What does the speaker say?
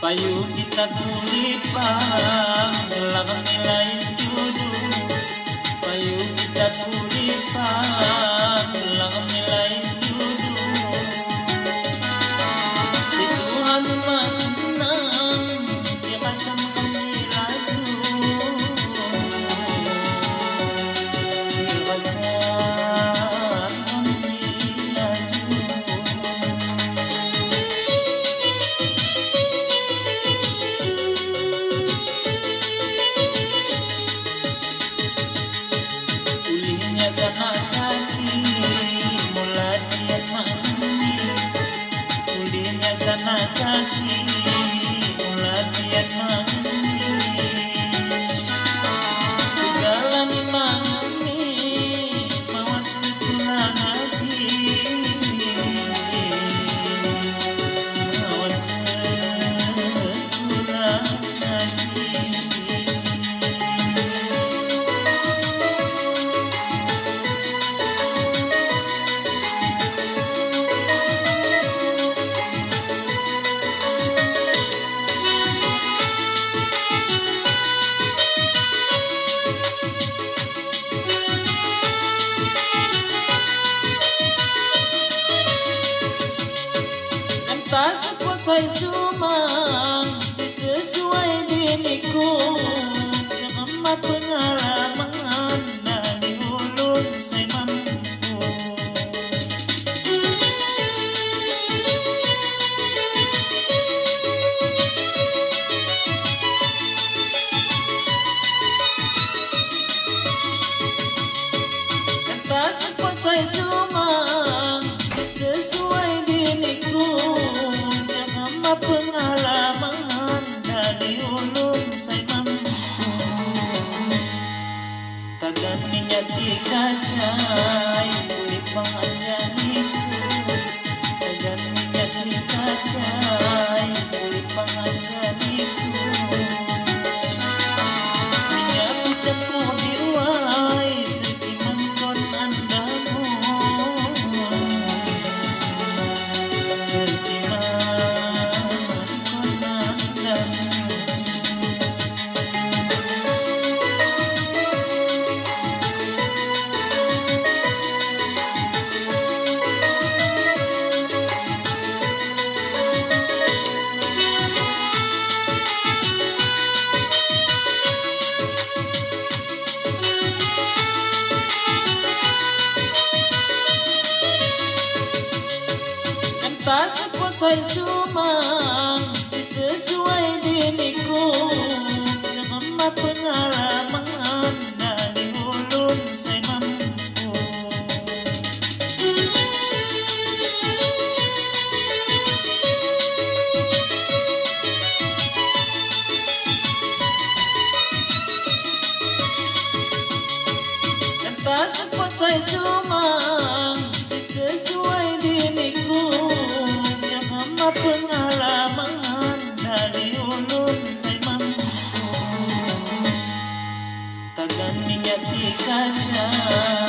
Payu kita tulipang Lakang nilai judul Payu kita tulipang Lakang nilai judul Si Tuhan masenang Dia kasam kami laju Dia kasam kami laju Ulihnya sana saki Mula dia mani Ulihnya sana saki Mula dia mani Segala mimani Mawat sepulang hati Mawat sepulang hati Tak sepuasai sumang Si sesuai diriku Yang amat pengalaman Dari ulun saya mampu Yang tak sepuasai sumang Si sesuai diriku pengalaman dari ulun saya mampu Tagan minyak dikacai Kulit penganjaniku Tagan minyak dikacai Kulit penganjaniku Minyak pucatku diruai Setiman kon andamu Tak sepuasai sumang Si sesuai diriku Yang amat pengalaman Dari ulun saya mampu Dan tak sepuasai sumang Si sesuai diriku pengalaman dari ulun saya mampu Tagan minyak dikacai